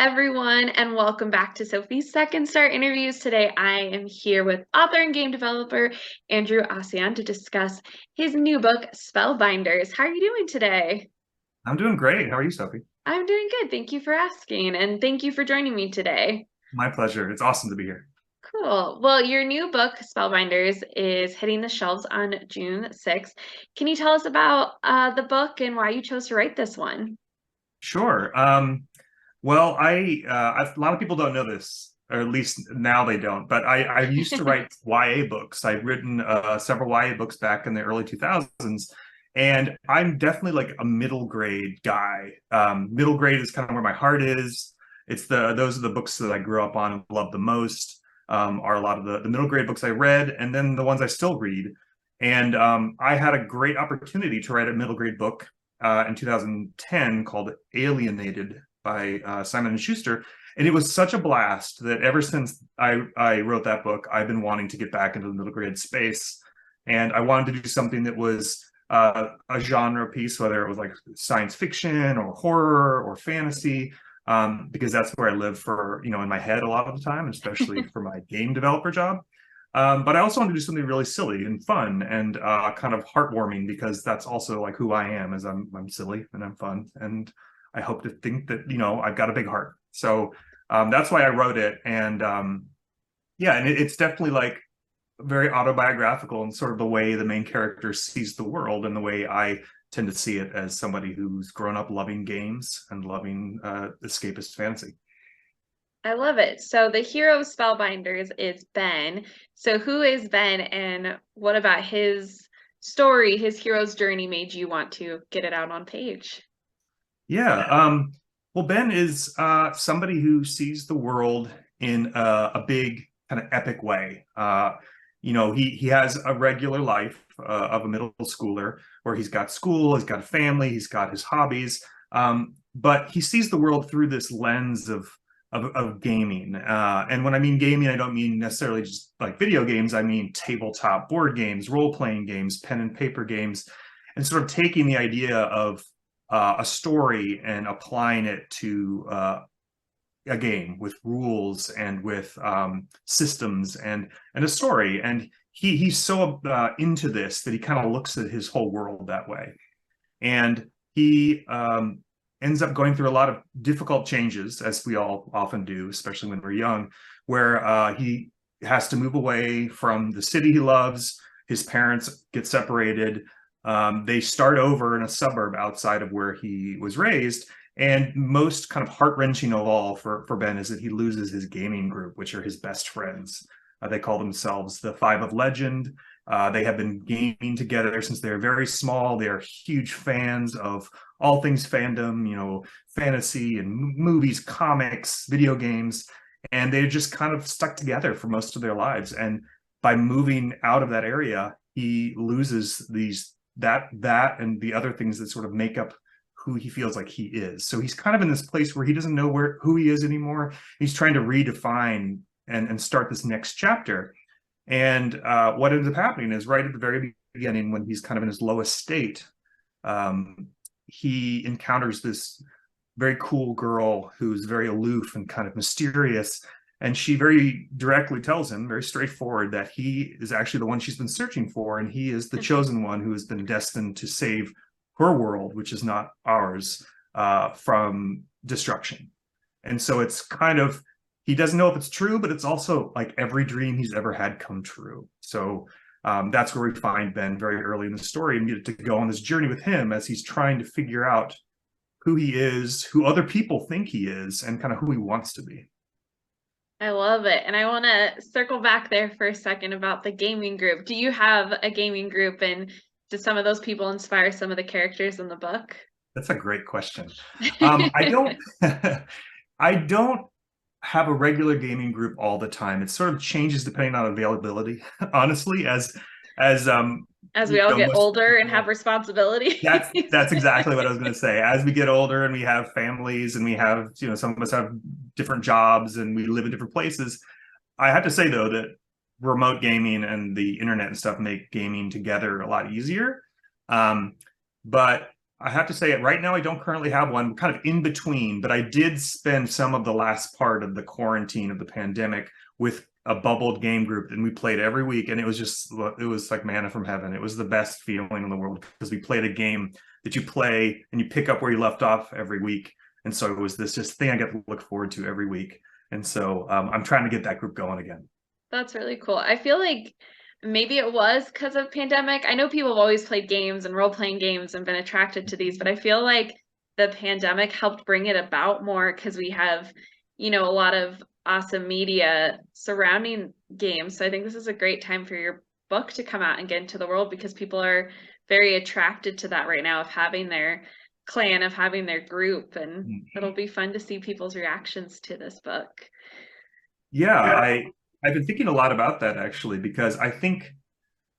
everyone, and welcome back to Sophie's Second Star Interviews. Today, I am here with author and game developer Andrew Auseon to discuss his new book, Spellbinders. How are you doing today? I'm doing great. How are you, Sophie? I'm doing good. Thank you for asking, and thank you for joining me today. My pleasure. It's awesome to be here. Cool. Well, your new book, Spellbinders, is hitting the shelves on June 6th. Can you tell us about the book and why you chose to write this one? Sure. Well, a lot of people don't know this, or at least now they don't. But I used to write YA books. I've written several YA books back in the early 2000s, and I'm definitely like a middle grade guy. Middle grade is kind of where my heart is. Those are the books that I grew up on and love the most. Are a lot of the middle grade books I read, and then the ones I still read. And I had a great opportunity to write a middle grade book in 2010 called Alienated by Simon and Schuster. And it was such a blast that ever since I wrote that book, I've been wanting to get back into the middle grade space. And I wanted to do something that was a genre piece, whether it was like science fiction or horror or fantasy, because that's where I live for, in my head a lot of the time, especially for my game developer job. But I also want to do something really silly and fun and kind of heartwarming, because that's also like who I am, is I'm silly and I'm fun, and I hope to think that I've got a big heart. So that's why I wrote it, and yeah, and it's definitely like very autobiographical in sort of the way the main character sees the world, and the way I tend to see it as somebody who's grown up loving games and loving escapist fantasy. I love it. So the hero of Spellbinders is Ben. So who is Ben, and what about his story, his hero's journey made you want to get it out on page? Yeah. Well, Ben is somebody who sees the world in a big kind of epic way. He has a regular life of a middle schooler, where he's got school, he's got a family, he's got his hobbies, but he sees the world through this lens of gaming. And when I mean gaming, I don't mean necessarily just like video games. I mean tabletop board games, role-playing games, pen and paper games, and sort of taking the idea of a story and applying it to a game with rules and with systems and a story. And he's so into this that he kind of looks at his whole world that way. And he ends up going through a lot of difficult changes, as we all often do, especially when we're young, where he has to move away from the city he loves. His parents get separated. They start over in a suburb outside of where he was raised. And most kind of heart-wrenching of all for Ben is that he loses his gaming group, which are his best friends. They call themselves the Five of Legend. They have been gaming together since they're very small. They are huge fans of all things fandom, fantasy and movies, comics, video games, and they're just kind of stuck together for most of their lives. And by moving out of that area, he loses that and the other things that sort of make up who he feels like he is. So he's kind of in this place where he doesn't know who he is anymore. He's trying to redefine and start this next chapter. And what ends up happening is right at the very beginning, when he's kind of in his lowest state, he encounters this very cool girl who's very aloof and kind of mysterious. And she very directly tells him, very straightforward, that he is actually the one she's been searching for. And he is the chosen one who has been destined to save her world, which is not ours, from destruction. And so it's kind of, he doesn't know if it's true, but it's also like every dream he's ever had come true. So that's where we find Ben very early in the story, and get to go on this journey with him as he's trying to figure out who he is, who other people think he is, and kind of who he wants to be. I love it. And I want to circle back there for a second about the gaming group. Do you have a gaming group, and do some of those people inspire some of the characters in the book? That's a great question. I don't I don't have a regular gaming group all the time. It sort of changes depending on availability, honestly, as As we all get most older and have people. responsibilities. That's exactly what I was going to say. As we get older and we have families and we have, some of us have different jobs and we live in different places. I have to say, though, that remote gaming and the internet and stuff make gaming together a lot easier. But I have to say it right now, I don't currently have one, kind of in between, but I did spend some of the last part of the quarantine of the pandemic with a bubbled game group, and we played every week, and it was like manna from heaven. It was the best feeling in the world because we played a game that you play and you pick up where you left off every week. And so it was this just thing I get to look forward to every week. And so I'm trying to get that group going again. That's really cool. I feel like maybe it was because of pandemic. I know people have always played games and role-playing games and been attracted to these, but I feel like the pandemic helped bring it about more because we have, a lot of awesome media surrounding games. So I think this is a great time for your book to come out and get into the world because people are very attracted to that right now of having their clan, of having their group, and it'll be fun to see people's reactions to this book. Yeah, I've been thinking a lot about that actually, because I think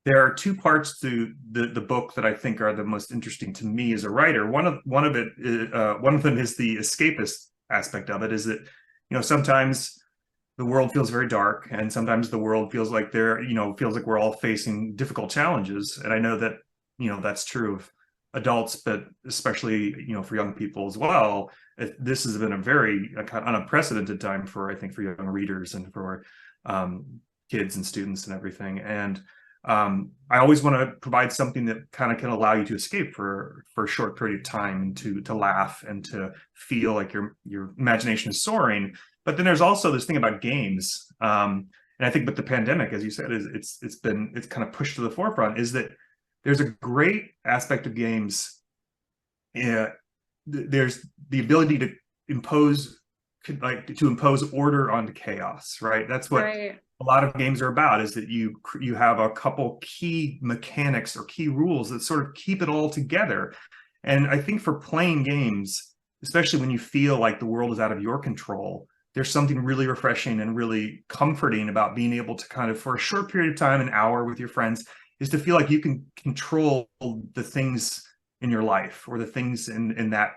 there are two parts to the book that I think are the most interesting to me as a writer. One of them is the escapist aspect of it. Is that sometimes the world feels very dark, and sometimes the world feels like feels like we're all facing difficult challenges. And I know that that's true of adults, but especially for young people as well. This has been a very kind of unprecedented time for, I think, for young readers and for kids and students and everything. And I always want to provide something that kind of can allow you to escape for a short period of time, and to laugh and to feel like your imagination is soaring. But then there's also this thing about games, and I think with the pandemic, as you said, it's kind of pushed to the forefront, is that there's a great aspect of games. There's the ability to impose order onto chaos, right? That's what Right. a lot of games are about, is that you have a couple key mechanics or key rules that sort of keep it all together. And I think for playing games, especially when you feel like the world is out of your control, there's something really refreshing and really comforting about being able to kind of, for a short period of time, an hour with your friends, is to feel like you can control the things in your life, or the things in that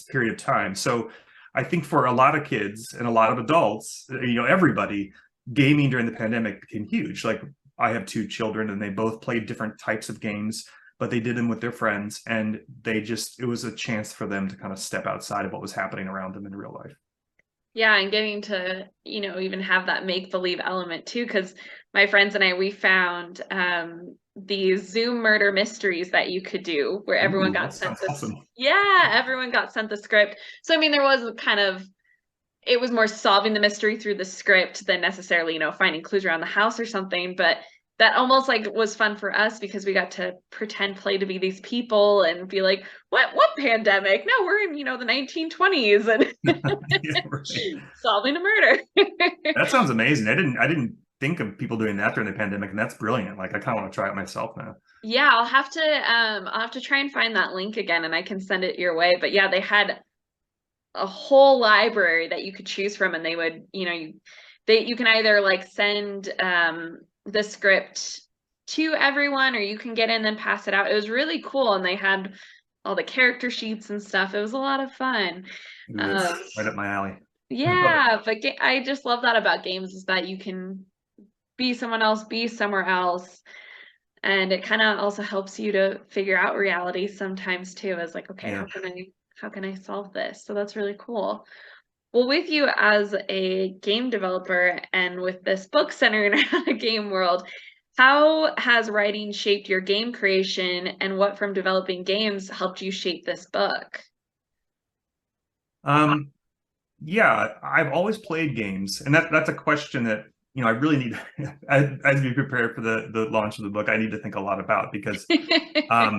period of time. So I think for a lot of kids and a lot of adults, everybody, gaming during the pandemic became huge. Like, I have two children, and they both played different types of games, but they did them with their friends, and it was a chance for them to kind of step outside of what was happening around them in real life. Yeah, and getting to, even have that make-believe element too, because my friends and I, we found these Zoom murder mysteries that you could do where everyone Ooh, got that sent sounds this. awesome. Yeah, everyone got sent the script. So, I mean, there was it was more solving the mystery through the script than necessarily, finding clues around the house or something. But that almost like was fun for us because we got to pretend play to be these people and be like, what pandemic? No, we're in, the 1920s and Yeah, right. solving a murder. That sounds amazing. I didn't think of people doing that during the pandemic, and that's brilliant. Like, I kind of want to try it myself now. Yeah, I'll have to try and find that link again and I can send it your way. But yeah, they had a whole library that you could choose from, and they would, you can either like send the script to everyone, or you can get in and pass it out. It was really cool, and they had all the character sheets and stuff. It was a lot of fun. Ooh, that's Um, right up my alley. I love it. yeah, but I just love that about games, is that you can be someone else, be somewhere else. And it kind of also helps you to figure out reality sometimes too, as like, okay, Yeah. how can I solve this? So that's really cool. Well, with you as a game developer and with this book centering around a game world, how has writing shaped your game creation, and what from developing games helped you shape this book? Um, Yeah, I've always played games, and that's a question that I really need as we prepare for the launch of the book. I need to think a lot about, because for We'll a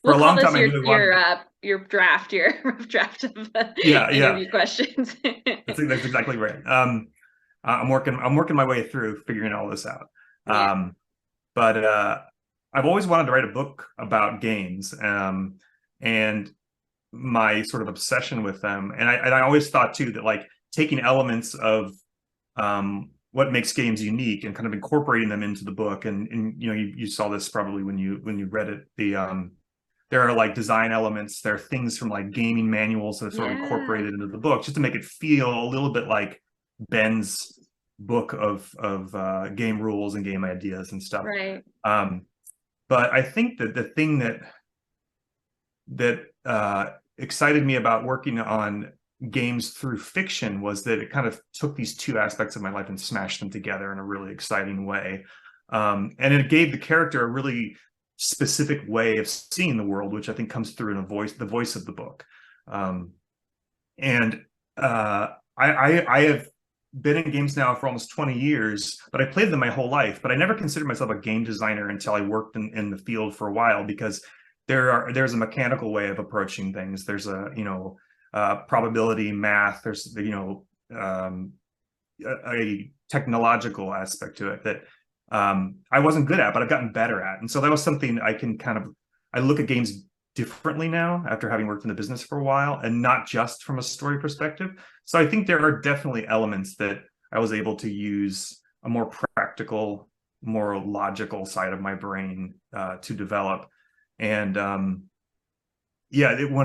call long this time I your really wanted. your draft, your rough draft of Yeah, yeah, interview questions. that's exactly right. I'm working my way through figuring all this out. Yeah. But I've always wanted to write a book about games, and my sort of obsession with them. And I always thought too that, like, taking elements of what makes games unique and kind of incorporating them into the book. And you saw this probably when you read it. There are like design elements, there are things from like gaming manuals that are sort of Yeah. incorporated into the book, just to make it feel a little bit like Ben's book of game rules and game ideas and stuff. Right. But I think that the thing that excited me about working on games through fiction was that it kind of took these two aspects of my life and smashed them together in a really exciting way. And it gave the character a really specific way of seeing the world, which I think comes through in the voice of the book. And I have been in games now for almost 20 years, but I played them my whole life. But I never considered myself a game designer until I worked in the field for a while, because there's a mechanical way of approaching things. There's a probability math. There's a technological aspect to it that I wasn't good at, but I've gotten better at. And so that was something I look at games differently now after having worked in the business for a while, and not just from a story perspective. So I think there are definitely elements that I was able to use a more practical, more logical side of my brain to develop. And one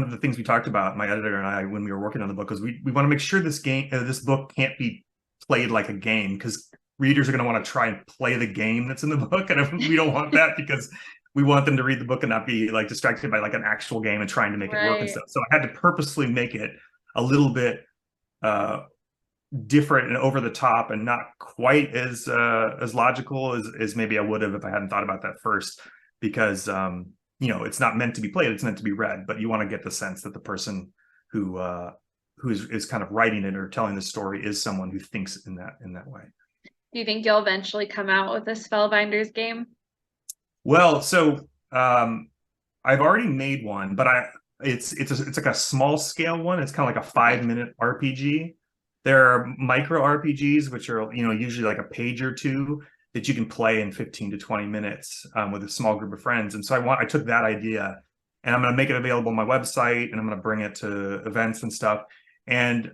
of the things we talked about, my editor and I, when we were working on the book, was we want to make sure this book can't be played like a game, because readers are going to want to try and play the game that's in the book, and we don't want that, because we want them to read the book and not be like distracted by like an actual game and trying to make it work and stuff. So I had to purposely make it a little bit different and over the top, and not quite as logical as maybe I would have if I hadn't thought about that first, because it's not meant to be played, it's meant to be read, but you want to get the sense that the person who is kind of writing it or telling the story is someone who thinks in that way. Do you think you'll eventually come out with a Spellbinders game? Well, so I've already made one, but it's like a small scale one. It's kind of like a 5-minute RPG. There are micro RPGs, which are usually like a page or two that you can play in 15 to 20 minutes with a small group of friends. And so I took that idea, and I'm going to make it available on my website, and I'm going to bring it to events and stuff. And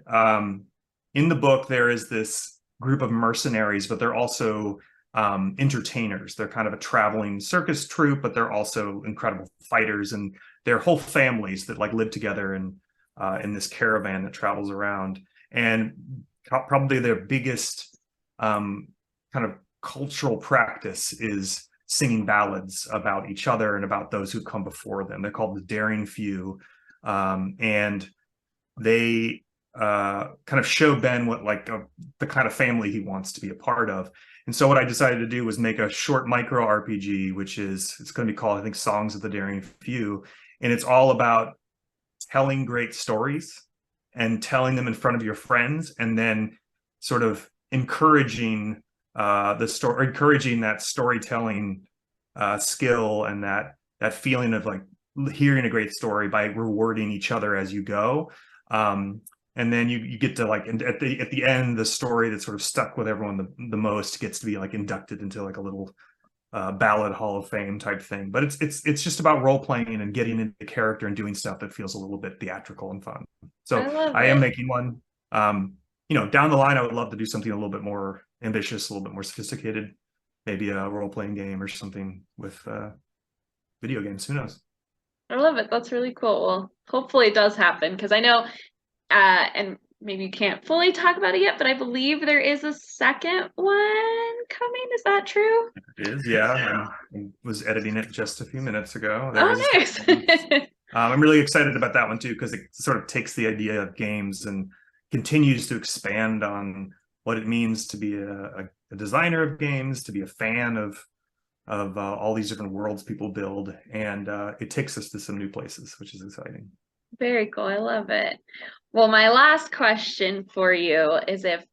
in the book, there is this group of mercenaries, but they're also entertainers. They're kind of a traveling circus troupe, but they're also incredible fighters, and they're whole families that like live together in this caravan that travels around. And probably their biggest kind of cultural practice is singing ballads about each other and about those who've come before them. They're called the Daring Few, and they kind of show Ben what the kind of family he wants to be a part of. And so what I decided to do was make a short micro RPG, it's going to be called, I think, Songs of the Daring Few. And it's all about telling great stories and telling them in front of your friends, and then sort of encouraging that storytelling skill, and that feeling of like hearing a great story by rewarding each other as you go. And then you get to like, at the end, the story that sort of stuck with everyone the most gets to be like inducted into like a little ballad hall of fame type thing. But it's just about role playing and getting into character and doing stuff that feels a little bit theatrical and fun. So I am making one. Down the line, I would love to do something a little bit more ambitious, a little bit more sophisticated, maybe a role playing game or something with video games. Who knows? I love it. That's really cool. Well, hopefully it does happen, because I know, and maybe you can't fully talk about it yet, but I believe there is a second one coming. Is that true? It is, yeah. I was editing it just a few minutes ago. Nice. I'm really excited about that one too, because it sort of takes the idea of games and continues to expand on what it means to be a designer of games, to be a fan of all these different worlds people build, and it takes us to some new places, which is exciting. Very cool. I love it. Well, my last question for you is, if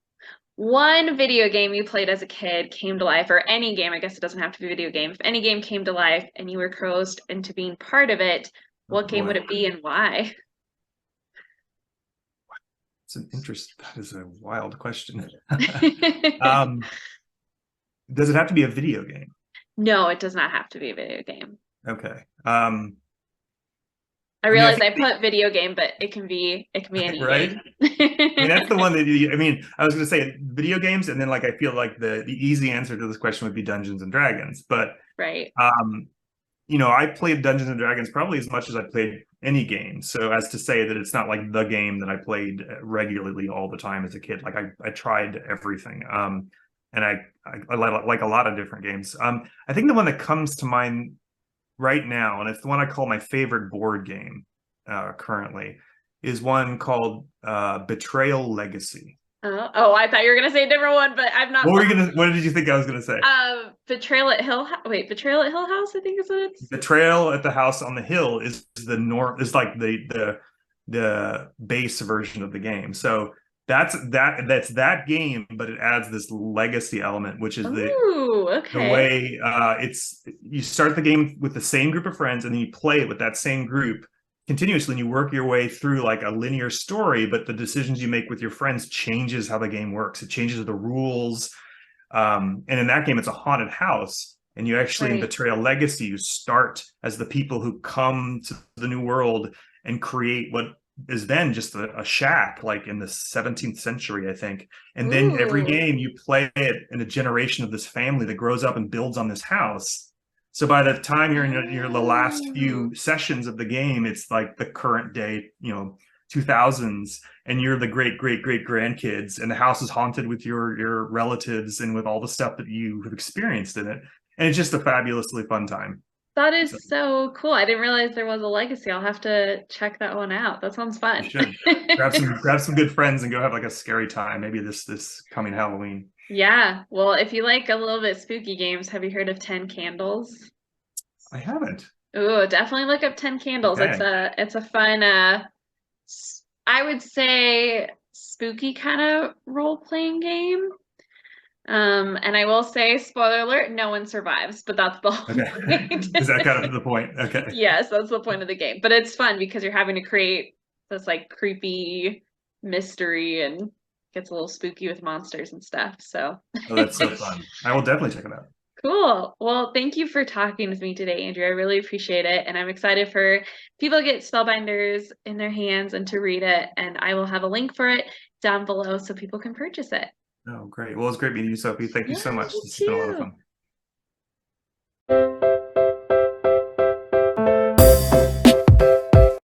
one video game you played as a kid came to life, or any game, I guess it doesn't have to be a video game, if any game came to life and you were coerced into being part of it, what game would it be and why? That is a wild question. Does it have to be a video game? No, it does not have to be a video game. Okay. I realize I put video game, but it can be any right? game. That's the one that I was going to say video games, and then like I feel like the easy answer to this question would be Dungeons and Dragons, but right. I played Dungeons and Dragons probably as much as I played any game. So as to say that it's not like the game that I played regularly all the time as a kid. Like I tried everything. And I like a lot of different games. I think the one that comes to mind right now, and it's the one I call my favorite board game currently, is one called Betrayal Legacy. Oh, I thought you were gonna say a different one, but I'm not. What did you think I was gonna say? Betrayal at Hill. Wait, Betrayal at Hill House. I think is what it's. Betrayal at the House on the Hill is like the base version of the game. So that's that game, but it adds this legacy element, which is Ooh, the okay. way it's you start the game with the same group of friends and then you play it with that same group continuously and you work your way through like a linear story, but the decisions you make with your friends changes how the game works. It changes the rules. And in that game, it's a haunted house. And you actually, in Right. Betrayal Legacy, you start as the people who come to the new world and create what is then just a shack, like in the 17th century, I think. And then every Ooh. game you play it in a generation of this family that grows up and builds on this house. So by the time you're in the last Oh. few sessions of the game, it's like the current day, 2000s, and you're the great great great grandkids, and the house is haunted with your relatives and with all the stuff that you have experienced in it, and it's just a fabulously fun time. That So is so cool. I didn't realize there was a legacy. I'll have to check that one out. That sounds you fun. should grab some good friends and go have like a scary time, maybe this coming Halloween. Yeah. Well, if you like a little bit spooky games, have you heard of 10 Candles? I haven't. Ooh, definitely look up 10 Candles. Okay. It's a fun I would say spooky kind of role-playing game. And I will say, spoiler alert, no one survives, but that's the whole Okay. point. Is that kind of the point? Okay. Yes, that's the point of the game. But it's fun because you're having to create this like creepy mystery and gets a little spooky with monsters and stuff. So Oh, that's so fun. I will definitely check it out. cool. Well, thank you for talking with me today, Andrew. I really appreciate it. And I'm excited for people to get Spellbinders in their hands and to read it. And I will have a link for it down below so people can purchase it. Oh, great. Well, it's great meeting you, Sophie. Thank you Yeah, so much. you This has been a lot of too. fun.